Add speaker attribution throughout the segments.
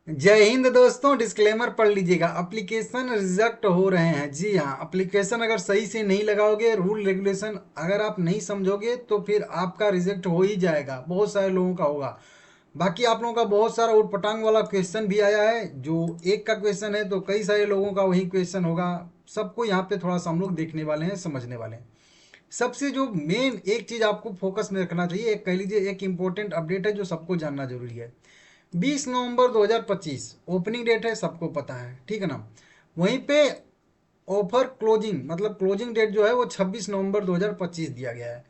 Speaker 1: जय हिंद दोस्तों। डिस्क्लेमर पढ़ लीजिएगा। एप्लीकेशन रिजेक्ट हो रहे हैं। जी हाँ, एप्लीकेशन अगर सही से नहीं लगाओगे, रूल रेगुलेशन अगर आप नहीं समझोगे तो फिर आपका रिजेक्ट हो ही जाएगा। बहुत सारे लोगों का होगा। बाकी आप लोगों का बहुत सारा उटपटांग वाला क्वेश्चन भी आया है। जो एक का क्वेश्चन है तो कई सारे लोगों का वही क्वेश्चन होगा। सबको यहाँ पे थोड़ा सा हम लोग देखने वाले हैं, समझने वाले हैं। सबसे जो मेन एक चीज आपको फोकस में रखना चाहिए, एक कह लीजिए एक इंपॉर्टेंट अपडेट है जो सबको जानना जरूरी है। 20 नवंबर 2025 ओपनिंग डेट है, सबको पता है, ठीक है ना। वहीं पे ऑफर क्लोजिंग मतलब क्लोजिंग डेट जो है वो 26 नवंबर 2025 दिया गया है।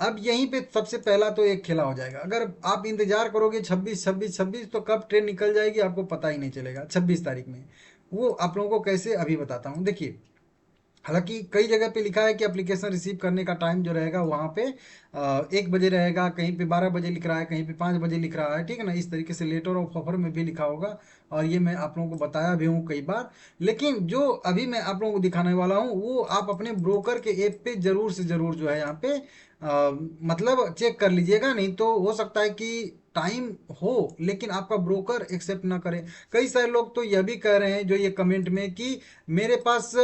Speaker 1: अब यहीं पे सबसे पहला तो एक खेला हो जाएगा। अगर आप इंतजार करोगे 26 26 26 तो कब ट्रेन निकल जाएगी आपको पता ही नहीं चलेगा। 26 तारीख में वो आप लोगों को कैसे अभी बताता हूँ, देखिए। हालांकि कई जगह पे लिखा है कि एप्लीकेशन रिसीव करने का टाइम जो रहेगा वहाँ पे 1 बजे रहेगा, कहीं पे 12 बजे लिख रहा है, कहीं पे 5 बजे लिख रहा है, ठीक है ना। इस तरीके से लेटर ऑफ ऑफर में भी लिखा होगा। और ये मैं आप लोगों को बताया भी हूँ कई बार। लेकिन जो अभी मैं आप लोगों को दिखाने वाला हूँ वो आप अपने ब्रोकर के ऐप पे जरूर से जरूर जो है यहाँ पे मतलब चेक कर लीजिएगा। नहीं तो हो सकता है कि टाइम हो लेकिन आपका ब्रोकर एक्सेप्ट ना करे। कई सारे लोग तो यह भी कह रहे हैं जो ये कमेंट में कि मेरे पास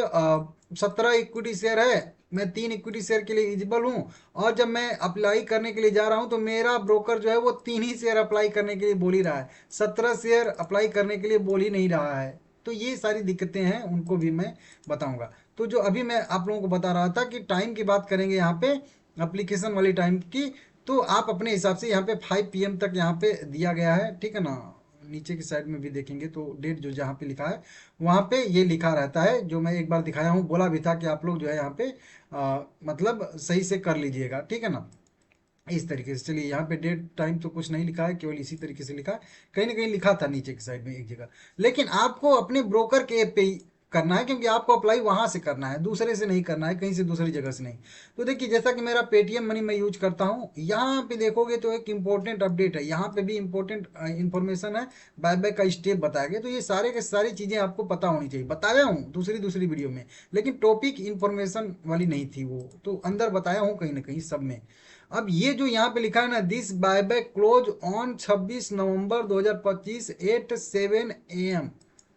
Speaker 1: 17 इक्विटी शेयर है, मैं 3 इक्विटी शेयर के लिए एलिजिबल हूँ, और जब मैं अप्लाई करने के लिए जा रहा हूँ तो मेरा ब्रोकर जो है वो 3 ही शेयर अप्लाई करने के लिए बोल ही रहा है, 17 शेयर अप्लाई करने के लिए बोल ही नहीं रहा है। तो ये सारी दिक्कतें हैं, उनको भी मैं बताऊंगा। तो जो अभी मैं आप लोगों को बता रहा था कि टाइम की बात करेंगे यहाँ पे, एप्लीकेशन वाली टाइम की। तो आप अपने हिसाब से यहाँ पे 5 PM तक यहाँ पे दिया गया है, ठीक है ना। नीचे की साइड में भी देखेंगे तो डेट जो जहाँ पे लिखा है वहाँ पे ये लिखा रहता है। जो मैं एक बार दिखाया हूँ, बोला भी था कि आप लोग जो है यहाँ पे मतलब सही से कर लीजिएगा, ठीक है ना। इस तरीके से चलिए, यहाँ पे डेट टाइम तो कुछ नहीं लिखा है, केवल इसी तरीके से लिखा है। कहीं ना कहीं लिखा था नीचे की साइड में एक जगह। लेकिन आपको अपने ब्रोकर के ऐप पे ही करना है, क्योंकि आपको अप्लाई वहां से करना है, दूसरे से नहीं करना है, कहीं से दूसरी जगह से नहीं। तो देखिए, जैसा कि मेरा पेटीएम मनी मैं यूज करता हूँ, यहाँ पे देखोगे तो एक इंपॉर्टेंट अपडेट है, यहाँ पे भी इंपॉर्टेंट इंफॉर्मेशन है। बाय बाय का स्टेप बताया गया। तो ये सारे के सारी चीजें आपको पता होनी चाहिए। बताया हूँ दूसरी दूसरी वीडियो में, लेकिन टॉपिक इंफॉर्मेशन वाली नहीं थी वो, तो अंदर बताया हूँ कहीं ना कहीं सब में। अब ये जो यहाँ पे लिखा है ना, this buyback close on 26 November 2025 at 7 AM।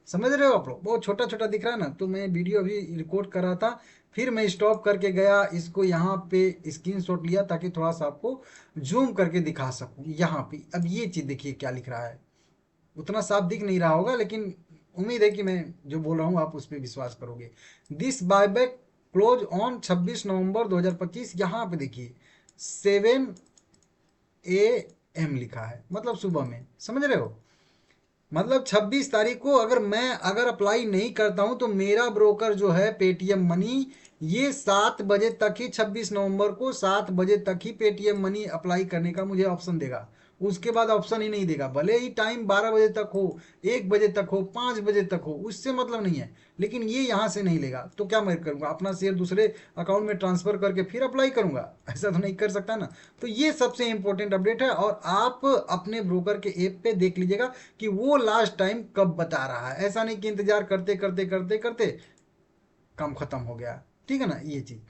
Speaker 1: समझ रहे हो आप लोग? बहुत छोटा छोटा दिख रहा है ना। तो मैं वीडियो अभी रिकॉर्ड कर रहा था, फिर मैं स्टॉप करके गया, इसको यहाँ पे स्क्रीनशॉट लिया ताकि थोड़ा सा आपको जूम करके दिखा सकूँ। यहाँ पे अब ये चीज़ देखिए क्या लिख रहा है। उतना साफ दिख नहीं रहा होगा, लेकिन उम्मीद है कि मैं जो बोल रहा हूँ आप उस पर विश्वास करोगे। This buyback close on 26 November 2025। यहाँ पे देखिए 7 AM लिखा है, मतलब सुबह में। समझ रहे हो? मतलब 26 तारीख को अगर अप्लाई नहीं करता हूं तो मेरा ब्रोकर जो है पेटीएम मनी, ये 7 बजे तक ही, 26 नवंबर को 7 बजे तक ही पेटीएम मनी अप्लाई करने का मुझे ऑप्शन देगा। उसके बाद ऑप्शन ही नहीं देगा। भले ही टाइम 12 बजे तक हो, 1 बजे तक हो, 5 बजे तक हो, उससे मतलब नहीं है। लेकिन ये यहाँ से नहीं लेगा। तो क्या मैं करूँगा? अपना शेयर दूसरे अकाउंट में ट्रांसफर करके फिर अप्लाई करूँगा? ऐसा तो नहीं कर सकता ना। तो ये सबसे इंपॉर्टेंट अपडेट है, और आप अपने ब्रोकर के ऐप पे देख लीजिएगा कि वो लास्ट टाइम कब बता रहा है। ऐसा नहीं कि इंतजार करते करते करते करते काम खत्म हो गया, ठीक है ना, ये चीज।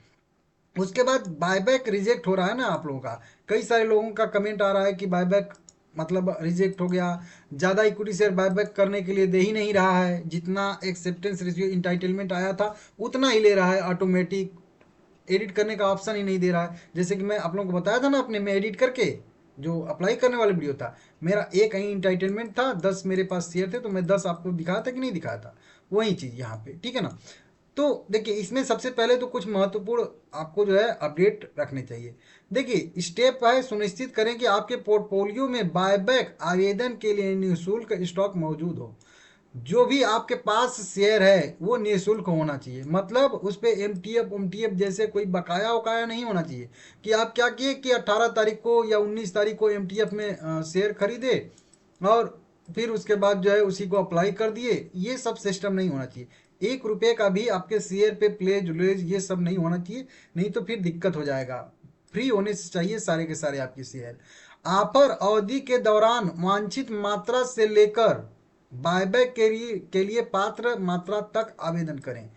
Speaker 1: उसके बाद बायबैक रिजेक्ट हो रहा है ना आप लोगों का। कई सारे लोगों का कमेंट आ रहा है कि बायबैक मतलब रिजेक्ट हो गया, ज़्यादा इक्विटी शेयर बायबैक करने के लिए दे ही नहीं रहा है, जितना एक्सेप्टेंस रेशियो इंटाइटलमेंट आया था उतना ही ले रहा है ऑटोमेटिक। एडिट करने का ऑप्शन ही नहीं दे रहा है। जैसे कि मैं आप लोगों को बताया था ना अपने में एडिट करके, जो अप्लाई करने वाला वीडियो था, मेरा एक ही इंटाइटलमेंट था, 10 मेरे पास शेयर थे, तो मैं 10 आपको दिखाया था कि नहीं दिखाया था? वही चीज़ यहाँ पे, ठीक है ना। तो देखिए, इसमें सबसे पहले तो कुछ महत्वपूर्ण आपको जो है अपडेट रखने चाहिए। देखिए, स्टेप है, सुनिश्चित करें कि आपके पोर्टफोलियो में बायबैक आवेदन के लिए निःशुल्क स्टॉक मौजूद हो। जो भी आपके पास शेयर है वो निःशुल्क होना चाहिए। मतलब उस पर एम टी एफ जैसे कोई बकाया वकाया नहीं होना चाहिए। कि आप क्या किए कि 18 तारीख को या 19 तारीख को एम टी एफ में शेयर खरीदे, और फिर उसके बाद जो है उसी को अप्लाई कर दिए। ये सब सिस्टम नहीं होना चाहिए। 1 रुपये का भी आपके शेयर पे प्लेज व्लेज ये सब नहीं होना चाहिए। नहीं तो फिर दिक्कत हो जाएगा। फ्री होने से चाहिए सारे के सारे आपके शेयर। ऑफर अवधि के दौरान वांछित मात्रा से लेकर बायबैक के लिए पात्र मात्रा तक आवेदन करें।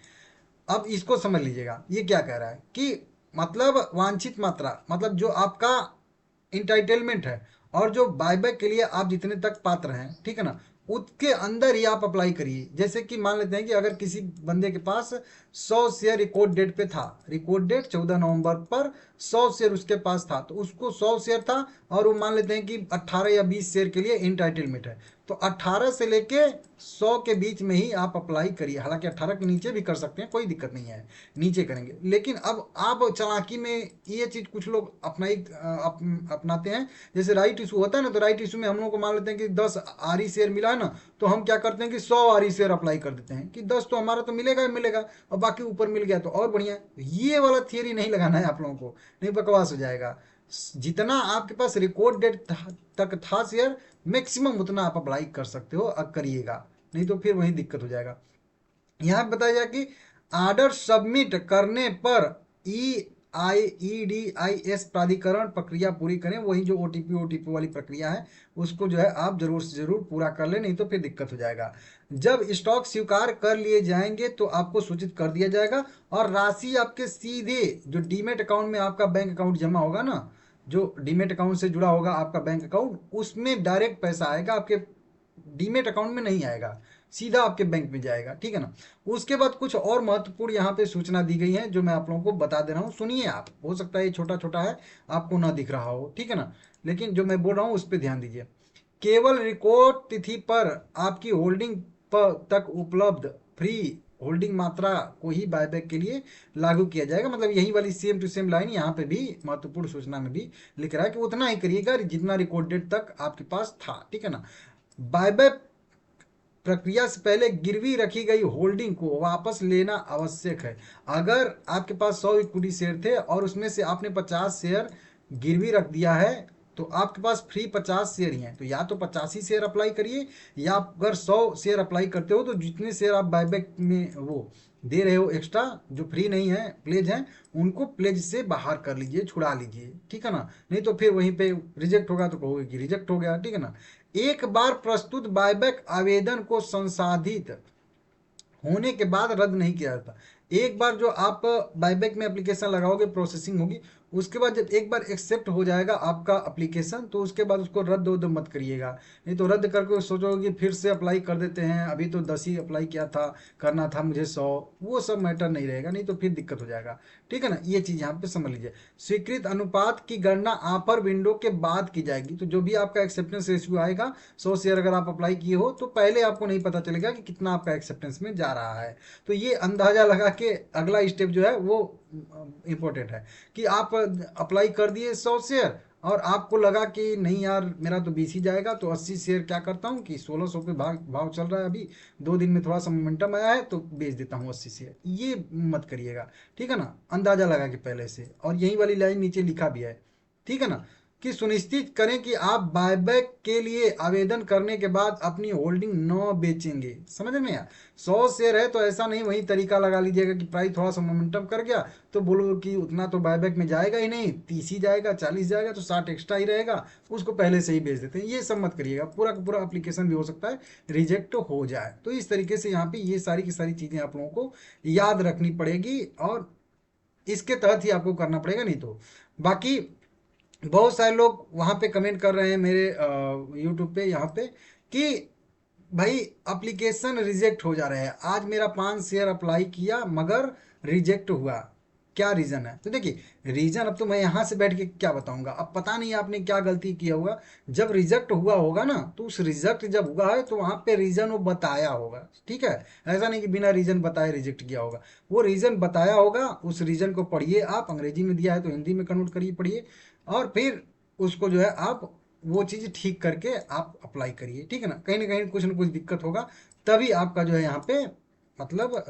Speaker 1: अब इसको समझ लीजिएगा, ये क्या कह रहा है कि मतलब वांछित मात्रा मतलब जो आपका इंटाइटलमेंट है, और जो बायबैक के लिए आप जितने तक पात्र हैं, ठीक है ना, उसके अंदर ही आप अप्लाई करिए। जैसे कि मान लेते हैं कि अगर किसी बंदे के पास 100 शेयर रिकॉर्ड डेट पे था, रिकॉर्ड डेट 14 नवंबर पर 100 शेयर उसके पास था, तो उसको 100 शेयर था और वो मान लेते हैं कि 18 या 20 शेयर के लिए इंटाइटलमेंट है, तो 18 से लेके 100 के बीच में ही आप अप्लाई करिए। हालांकि 18 के नीचे भी कर सकते हैं, कोई दिक्कत नहीं है, नीचे करेंगे। लेकिन अब आप चालाकी में ये चीज़ कुछ लोग अपनाते हैं। जैसे राइट इशू होता है ना, तो राइट इशू में हम लोग को मान लेते हैं कि 10 आरी शेयर मिला है ना, तो हम क्या करते हैं कि 100 आरी शेयर अप्लाई कर देते हैं कि 10 तो हमारा तो मिलेगा ही मिलेगा, और बाकी ऊपर मिल गया तो और बढ़िया। ये वाला थियरी नहीं लगाना है आप लोगों को, नहीं बकवास हो जाएगा। जितना आपके पास रिकॉर्ड डेट तक था शेयर, मैक्सिमम उतना आप अप्लाई कर सकते हो, अब करिएगा, नहीं तो फिर वही दिक्कत हो जाएगा। यहाँ बताया जाए कि ऑर्डर सबमिट करने पर EIEDIS प्राधिकरण प्रक्रिया पूरी करें। वही जो ओटीपी वाली प्रक्रिया है, उसको जो है आप जरूर से जरूर पूरा कर लें, नहीं तो फिर दिक्कत हो जाएगा। जब स्टॉक स्वीकार कर लिए जाएंगे तो आपको सूचित कर दिया जाएगा, और राशि आपके सीधे जो डीमेट अकाउंट में आपका बैंक अकाउंट जमा होगा ना, जो डीमेट अकाउंट से जुड़ा होगा आपका बैंक अकाउंट, उसमें डायरेक्ट पैसा आएगा, आपके डीमेट अकाउंट में नहीं आएगा, सीधा आपके बैंक में जाएगा, ठीक है ना। उसके बाद कुछ और महत्वपूर्ण यहाँ पे सूचना दी गई है, जो मैं आप लोगों को बता दे रहा हूँ, सुनिए आप। हो सकता है ये छोटा छोटा है, आपको ना दिख रहा हो, ठीक है ना, लेकिन जो मैं बोल रहा हूँ उस पर ध्यान दीजिए। केवल रिकॉर्ड तिथि पर आपकी होल्डिंग तक उपलब्ध फ्री होल्डिंग मात्रा को ही बायबैक के लिए लागू किया जाएगा। मतलब यही वाली सेम टू सेम लाइन यहाँ पे भी महत्वपूर्ण सूचना में भी लिख रहा है कि उतना ही करिएगा जितना रिकॉर्ड डेट तक आपके पास था, ठीक है ना। बायबैक प्रक्रिया से पहले गिरवी रखी गई होल्डिंग को वापस लेना आवश्यक है। अगर आपके पास 100 इक्विटी शेयर थे और उसमें से आपने 50 शेयर गिरवी रख दिया है, तो आपके पास फ्री 50 शेयर ही हैं, तो या तो 85 शेयर अप्लाई करिए, या अगर 100 शेयर अप्लाई करते हो तो जितने शेयर आप बायबैक में वो दे रहे हो एक्स्ट्रा, जो फ्री नहीं है प्लेज हैं, उनको प्लेज से बाहर कर लीजिए, छुड़ा लीजिए, ठीक है ना। नहीं तो फिर वहीं पे रिजेक्ट होगा तो कहोगे कि रिजेक्ट हो गया, ठीक है ना। एक बार प्रस्तुत बायबैक आवेदन को संसाधित होने के बाद रद्द नहीं किया जाता। एक बार जो आप बायबैक में एप्लीकेशन लगाओगे, प्रोसेसिंग होगी, उसके बाद जब एक बार एक्सेप्ट हो जाएगा आपका एप्लीकेशन, तो उसके बाद उसको रद्द वद्द मत करिएगा। नहीं तो रद्द करके सोचोगे कि फिर से अप्लाई कर देते हैं, अभी तो 10 ही अप्लाई किया था, करना था मुझे 100, वो सब मैटर नहीं रहेगा, नहीं तो फिर दिक्कत हो जाएगा, ठीक है ना। ये चीज़ यहाँ पे समझ लीजिए। स्वीकृत अनुपात की गणना ऑफर विंडो के बाद की जाएगी। तो जो भी आपका एक्सेप्टेंस रेशियो आएगा, 100 शेयर अगर आप अप्लाई किए हो, तो पहले आपको नहीं पता चलेगा कि कितना आपका एक्सेप्टेंस में जा रहा है। तो ये अंदाजा लगा के अगला स्टेप जो है वो इम्पोर्टेंट है, कि आप अप्लाई कर दिए 100 शेयर और आपको लगा कि नहीं यार मेरा तो 20 ही जाएगा, तो 80 शेयर क्या करता हूँ कि 1600 पे भाव चल रहा है, अभी 2 दिन में थोड़ा सा मोमेंटम आया है तो बेच देता हूँ 80 शेयर। ये मत करिएगा, ठीक है ना, अंदाजा लगा के पहले से। और यही वाली लाइन नीचे लिखा भी है, ठीक है ना, कि सुनिश्चित करें कि आप बायबैक के लिए आवेदन करने के बाद अपनी होल्डिंग न बेचेंगे। समझ में आया। 100 शेयर है तो ऐसा नहीं वही तरीका लगा लीजिएगा कि प्राइस थोड़ा सा मोमेंटम कर गया तो बोलो कि उतना तो बायबैक में जाएगा ही नहीं, 30 ही जाएगा, 40 जाएगा, तो 60 एक्स्ट्रा ही रहेगा, उसको पहले से ही बेच देते हैं। ये सब मत करिएगा, पूरा का पूरा एप्लीकेशन भी हो सकता है रिजेक्ट हो जाए। तो इस तरीके से यहाँ पे ये सारी की सारी चीज़ें आप लोगों को याद रखनी पड़ेगी, और इसके तहत ही आपको करना पड़ेगा, नहीं तो बाकी बहुत सारे लोग वहाँ पे कमेंट कर रहे हैं मेरे यूट्यूब पे यहाँ पे कि भाई एप्लीकेशन रिजेक्ट हो जा रहा है। आज मेरा 5 शेयर अप्लाई किया मगर रिजेक्ट हुआ, क्या रीज़न है। तो देखिए रीज़न अब तो मैं यहाँ से बैठ के क्या बताऊंगा, अब पता नहीं आपने क्या गलती किया होगा। जब रिजेक्ट हुआ होगा ना, तो उस रिजेक्ट जब हुआ है तो वहाँ पे रीज़न वो बताया होगा, ठीक है। ऐसा नहीं कि बिना रीज़न बताए रिजेक्ट किया होगा, वो रीज़न बताया होगा। उस रीज़न को पढ़िए, आप अंग्रेजी में दिया है तो हिंदी में कन्वर्ट करिए, पढ़िए, और फिर उसको जो है आप वो चीज़ ठीक करके आप अप्लाई करिए, ठीक है ना। कहीं ना कुछ दिक्कत होगा, तभी आपका जो है यहाँ पे मतलब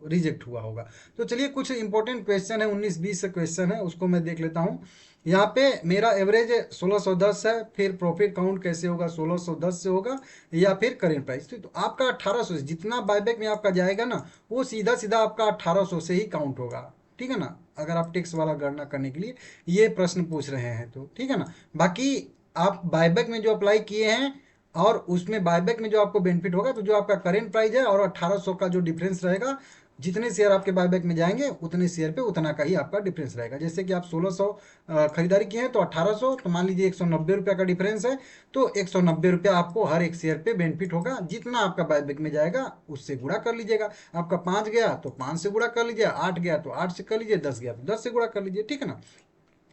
Speaker 1: रिजेक्ट हुआ होगा। तो चलिए कुछ इंपॉर्टेंट क्वेश्चन है, 19-20 से क्वेश्चन है, उसको मैं देख लेता हूँ। यहाँ पे मेरा एवरेज 1610 है, फिर प्रॉफिट काउंट कैसे होगा, 1610 से होगा या फिर करेंट प्राइस। तो आपका 1800 से जितना बायबैक में आपका जाएगा ना, वो सीधा सीधा आपका 1800 से ही काउंट होगा, ठीक है ना। अगर आप टैक्स वाला गणना करने के लिए ये प्रश्न पूछ रहे हैं तो, ठीक है ना। बाकी आप बायबैक में जो अप्लाई किए हैं और उसमें बायबैक में जो आपको बेनिफिट होगा, तो जो आपका करेंट प्राइस है और 1800 का जो डिफरेंस रहेगा, जितने शेयर आपके बायबैक में जाएंगे उतने शेयर पे उतना का ही आपका डिफरेंस रहेगा। जैसे कि आप 1600 खरीदारी किए हैं तो 1800, तो मान लीजिए 190 रुपया का डिफरेंस है, तो 190 रुपया आपको हर एक शेयर पे बेनिफिट होगा। जितना आपका बायबैक में जाएगा उससे गुणा कर लीजिएगा। आपका 5 गया तो 5 से गुणा कर लीजिए, 8 गया तो 8 से कर लीजिए, 10 गया तो 10 से गुणा कर लीजिए, ठीक है ना।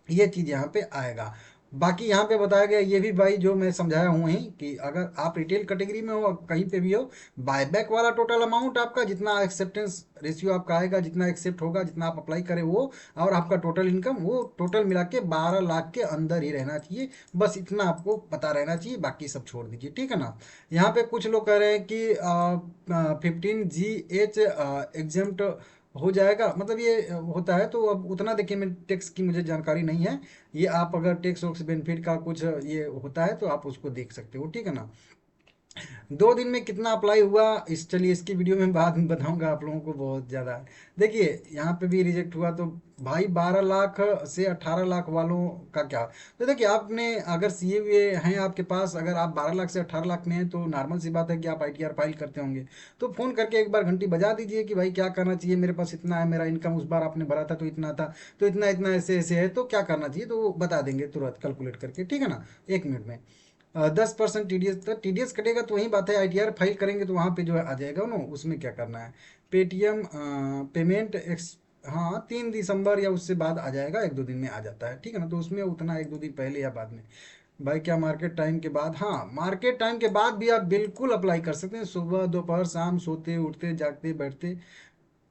Speaker 1: ये चीज़ यहाँ पे आएगा। बाकी यहाँ पे बताया गया ये भी भाई जो मैं समझाया हूँ ही कि अगर आप रिटेल कैटेगरी में हो कहीं पे भी हो, बायबैक वाला टोटल अमाउंट आपका जितना एक्सेप्टेंस रेशियो आपका आएगा, जितना एक्सेप्ट होगा, जितना आप अप्लाई करें वो, और आपका टोटल इनकम, वो टोटल मिला के 12 लाख के अंदर ही रहना चाहिए। बस इतना आपको पता रहना चाहिए, बाकी सब छोड़ दीजिए, ठीक है ना। यहाँ पे कुछ लोग कह रहे हैं कि 15GH एग्जाम्प्ट हो जाएगा, मतलब ये होता है। तो अब उतना देखिए, मैं टैक्स की मुझे जानकारी नहीं है। ये आप अगर टैक्स वैक्स बेनिफिट का कुछ ये होता है तो आप उसको देख सकते हो, ठीक है ना। 2 दिन में कितना अप्लाई हुआ, चलिए इसकी वीडियो में बाद में बताऊंगा आप लोगों को, बहुत ज़्यादा है। देखिए यहाँ पे भी रिजेक्ट हुआ, तो भाई 12 लाख से 18 लाख वालों का क्या। तो देखिए आपने अगर CA हैं आपके पास, अगर आप 12 लाख से 18 लाख में हैं तो नॉर्मल सी बात है कि आप ITR फाइल करते होंगे। तो फ़ोन करके एक बार घंटी बजा दीजिए कि भाई क्या करना चाहिए, मेरे पास इतना है, मेरा इनकम उस बार आपने भरा था तो इतना था, तो इतना इतना ऐसे ऐसे है, तो क्या करना चाहिए, तो वो बता देंगे तुरंत कैलकुलेट करके, ठीक है ना, 1 मिनट में। 10% TDS, तो TDS कटेगा तो वही बात है, ITR फाइल करेंगे तो वहाँ पे जो है आ जाएगा ना, उसमें क्या करना है। पेटीएम पेमेंट एक्स, हाँ 3 दिसंबर या उससे बाद आ जाएगा, 1-2 दिन में आ जाता है, ठीक है ना। तो उसमें उतना 1-2 दिन पहले या बाद में। भाई क्या मार्केट टाइम के बाद, हाँ मार्केट टाइम के बाद भी आप बिल्कुल अप्लाई कर सकते हैं, सुबह दोपहर शाम, सोते उठते जागते बैठते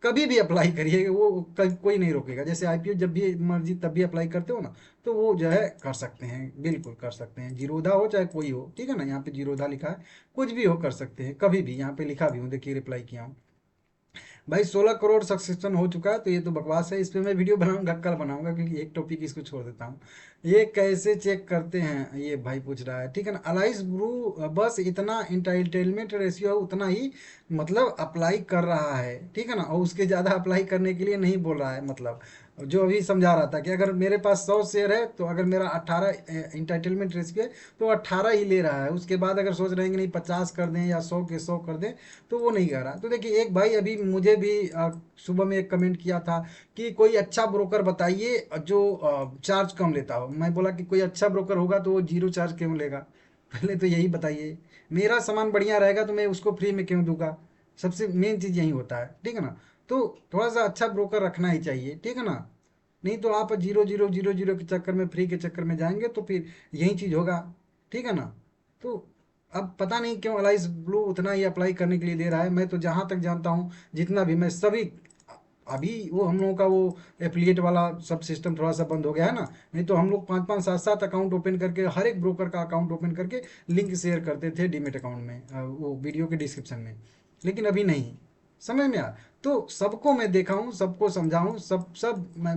Speaker 1: कभी भी अप्लाई करिए, वो कोई नहीं रोकेगा। जैसे IPO जब भी मर्जी तब भी अप्लाई करते हो ना, तो वो जो है कर सकते हैं, बिल्कुल कर सकते हैं। जीरोधा हो चाहे कोई हो, ठीक है ना, यहाँ पे जीरोधा लिखा है, कुछ भी हो कर सकते हैं कभी भी। यहाँ पे लिखा भी हूँ, देखिए रिप्लाई किया हूँ। भाई 16 करोड़ सब्सक्रिप्शन हो चुका है, तो ये तो बकवास है, इस पे मैं वीडियो बनाऊंगा, कल बनाऊंगा, क्योंकि एक टॉपिक इसको छोड़ देता हूँ। ये कैसे चेक करते हैं, ये भाई पूछ रहा है, ठीक है ना। अलाइस ब्रू बस इतना इंटाइटलमेंट रेशियो है उतना ही, मतलब अप्लाई कर रहा है, ठीक है ना, और उसके ज़्यादा अप्लाई करने के लिए नहीं बोल रहा है। मतलब जो अभी समझा रहा था कि अगर मेरे पास 100 शेयर है तो अगर मेरा 18 इंटाइटलमेंट रेशियो है तो 18 ही ले रहा है। उसके बाद अगर सोच रहे हैं कि नहीं 50 कर दें या 100 के 100 कर दें, तो वो नहीं कर रहा। तो देखिए एक भाई अभी मुझे भी सुबह में एक कमेंट किया था कि कोई अच्छा ब्रोकर बताइए जो चार्ज कम लेता हो। मैं बोला कि कोई अच्छा ब्रोकर होगा तो वो जीरो चार्ज क्यों लेगा, पहले तो यही बताइए। मेरा सामान बढ़िया रहेगा तो मैं उसको फ्री में क्यों दूंगा, सबसे मेन चीज़ यही होता है, ठीक है ना। तो थोड़ा सा अच्छा ब्रोकर रखना ही चाहिए, ठीक है ना। नहीं तो आप जीरो जीरो जीरो जीरो के चक्कर में, फ्री के चक्कर में जाएंगे तो फिर यही चीज़ होगा, ठीक है ना। तो अब पता नहीं क्यों अलाइस ब्लू उतना ही अप्लाई करने के लिए दे रहा है। मैं तो जहाँ तक जानता हूँ, जितना भी मैं सभी, अभी वो हम लोगों का वो एफिलिएट वाला सब सिस्टम थोड़ा सा बंद हो गया है ना। नहीं तो हम लोग 5-5 7-7 अकाउंट ओपन करके, हर एक ब्रोकर का अकाउंट ओपन करके लिंक शेयर करते थे डीमेट अकाउंट में, वो वीडियो के डिस्क्रिप्शन में। लेकिन अभी नहीं, समझ में आ। तो सबको मैं देखा हूँ, सबको समझाऊँ, सब सब मैं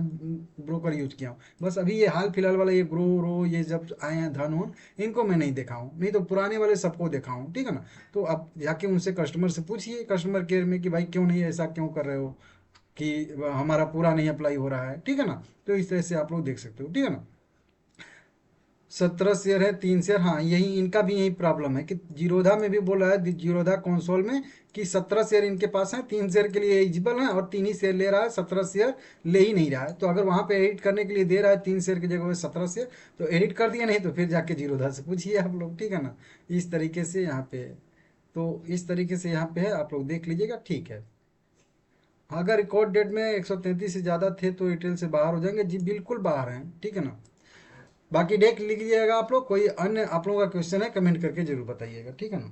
Speaker 1: ब्रोकर यूज किया हूँ। बस अभी ये हाल फिलहाल वाला ये ग्रो रो ये जब आए हैं धन उन, इनको मैं नहीं देखा हूँ, नहीं तो पुराने वाले सबको देखा हूँ, ठीक है ना। तो आप जाके उनसे कस्टमर से पूछिए, कस्टमर केयर में, कि भाई क्यों नहीं ऐसा क्यों कर रहे हो, कि हमारा पूरा नहीं अप्लाई हो रहा है, ठीक है ना। तो इस तरह से आप लोग देख सकते हो, ठीक है ना। 17 शेयर है, 3 शेयर, हाँ यही इनका भी यही प्रॉब्लम है कि जीरोधा में भी बोल रहा है, जीरोधा कंसोल में, कि 17 शेयर इनके पास हैं, 3 शेयर के लिए एलिजिबल हैं और 3 ही शेयर ले रहा है, 17 शेयर ले ही नहीं रहा है। तो अगर वहाँ पे एडिट करने के लिए दे रहा है 3 शेयर की जगह पे 17 शेयर, तो एडिट कर दिया, नहीं तो फिर जाके जीरोधा से पूछिए आप लोग, ठीक है ना। इस तरीके से यहाँ पे, तो इस तरीके से यहाँ पे है, आप लोग देख लीजिएगा, ठीक है। अगर रिकॉर्ड डेट में 133 से ज़्यादा थे तो रिटेल से बाहर हो जाएंगे, जी बिल्कुल बाहर हैं, ठीक है ना। बाकी देख लीजिएगा आप लोग, कोई अन्य आप लोगों का क्वेश्चन है कमेंट करके जरूर बताइएगा, ठीक है ना।